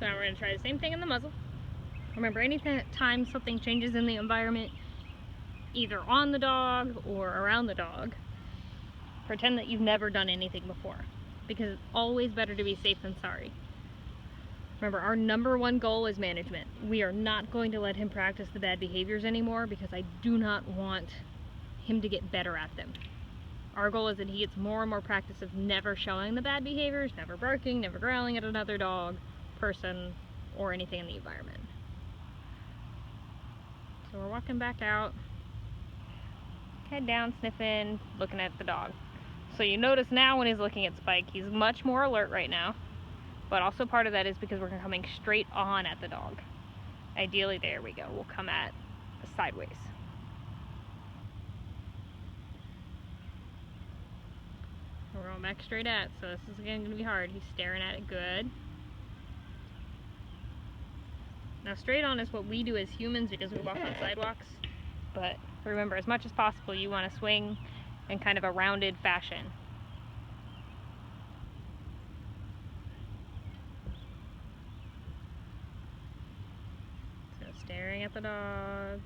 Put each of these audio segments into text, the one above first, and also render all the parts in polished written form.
So now we're going to try the same thing in the muzzle. Remember, anytime something changes in the environment, either on the dog or around the dog, pretend that you've never done anything before, because it's always better to be safe than sorry. Remember, our #1 goal is management. We are not going to let him practice the bad behaviors anymore because I do not want him to get better at them. Our goal is that he gets more and more practice of never showing the bad behaviors, never barking, never growling at another dog, person, or anything in the environment. So we're walking back out, head down, sniffing, looking at the dog. So you notice now when he's looking at Spike, he's much more alert right now. But also part of that is because we're coming straight on at the dog. Ideally, there we go, we'll come at sideways. We're going back straight at, so this is again going to be hard. He's staring at it good. Now straight on is what we do as humans because we walk on sidewalks. But remember, as much as possible, you want to swing in kind of a rounded fashion. Staring at the dog.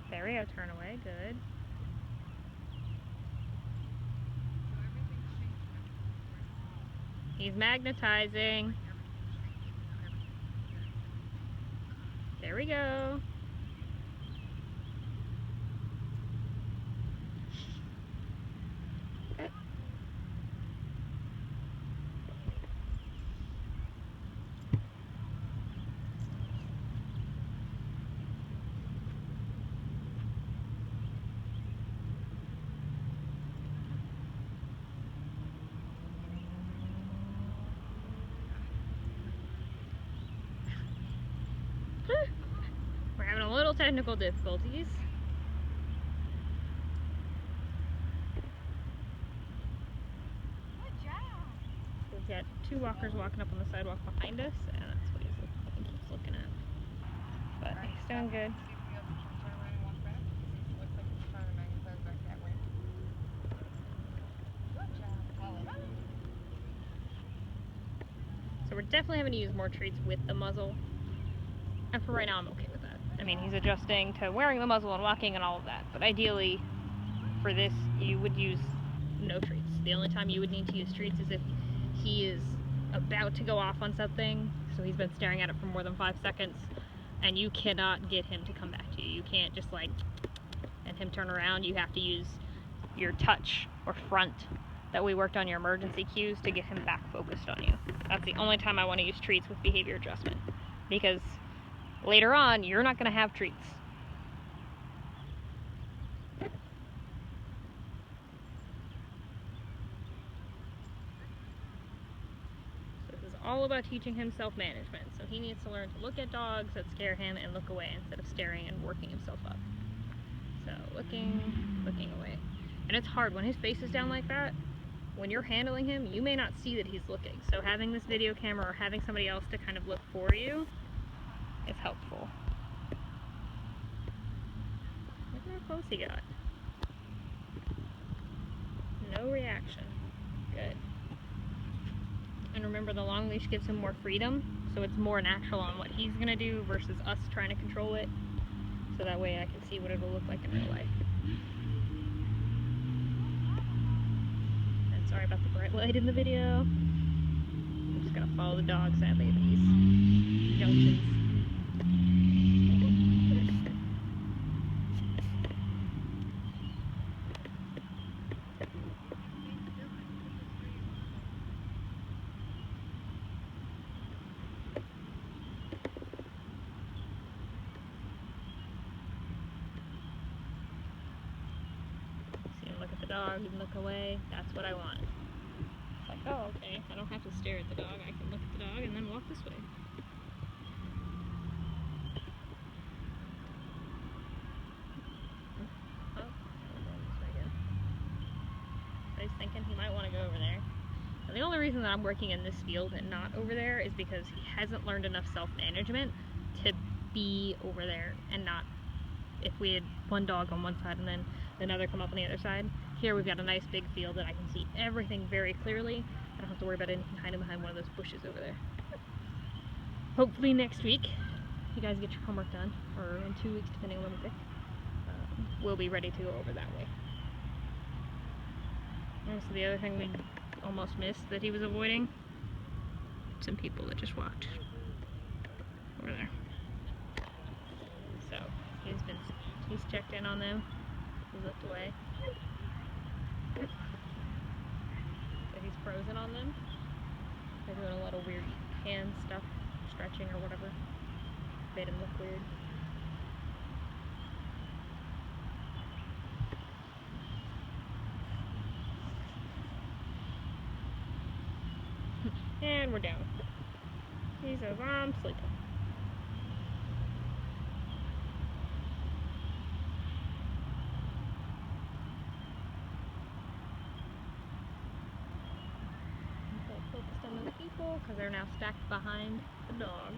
There we go, turn away, good. He's magnetizing. There we go. We're having a little technical difficulties. We've got 2 walkers walking up on the sidewalk behind us, and that's what he keeps looking at. But he's doing good. So we're definitely having to use more treats with the muzzle. And for right now, I'm okay with that. I mean, he's adjusting to wearing the muzzle and walking and all of that. But ideally, for this, you would use no treats. The only time you would need to use treats is if he is about to go off on something. So he's been staring at it for more than 5 seconds. And you cannot get him to come back to you. You can't just like, and him turn around. You have to use your touch or front that we worked on your emergency cues to get him back focused on you. That's the only time I want to use treats with behavior adjustment. Because later on, you're not going to have treats. So this is all about teaching him self-management. So he needs to learn to look at dogs that scare him and look away instead of staring and working himself up. So looking away. And it's hard when his face is down like that. When you're handling him, you may not see that he's looking. So having this video camera or having somebody else to kind of look for you is helpful. Look at how close he got. No reaction. Good. And remember, the long leash gives him more freedom, so it's more natural on what he's going to do versus us trying to control it. So that way I can see what it'll look like in real life. And sorry about the bright light in the video. I'm just going to follow the dog, sadly, at these junctions. Dog and look away, that's what I want. It's like, oh, okay, I don't have to stare at the dog, I can look at the dog and then walk this way. Oh, I'm going this way again. I was thinking he might want to go over there. And the only reason that I'm working in this field and not over there is because he hasn't learned enough self-management to be over there and not, if we had one dog on one side and then another come up on the other side. Here we've got a nice big field that I can see everything very clearly. I don't have to worry about anything hiding behind one of those bushes over there. hopefully next week, you guys get your homework done, or in 2 weeks, depending on when we pick, we'll be ready to go over that way. And so the other thing we almost missed that he was avoiding, some people that just walked over there. So he's checked in on them. He's looked away. So he's frozen on them. They're doing a lot of weird hand stuff, stretching or whatever. Made him look weird. And we're down. He says, I'm sleeping. Okay, focused on those people because they're now stacked behind the dog.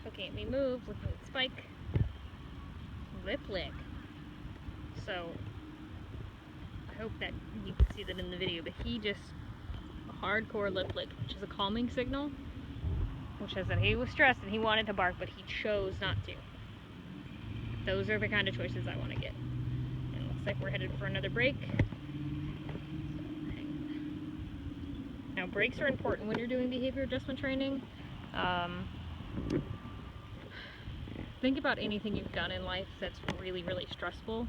Looking at me move, looking at Spike. Lip lick. So, I hope that you can see that in the video, but he just hardcore lip lick, which is a calming signal, which says that he was stressed and he wanted to bark, but he chose not to. Those are the kind of choices I want to get. And it looks like we're headed for another break. Now, breaks are important when you're doing behavior adjustment training. Think about anything you've done in life that's really, really stressful.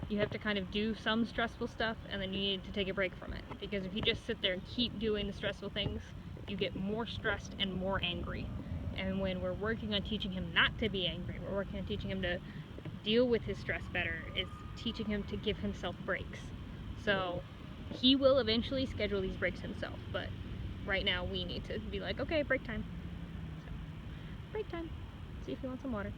You have to kind of do some stressful stuff, and then you need to take a break from it. Because if you just sit there and keep doing the stressful things, you get more stressed and more angry. And when we're working on teaching him not to be angry, we're working on teaching him to deal with his stress better, is teaching him to give himself breaks. So he will eventually schedule these breaks himself, but right now we need to be like, okay, break time. So, break time. See if you want some water.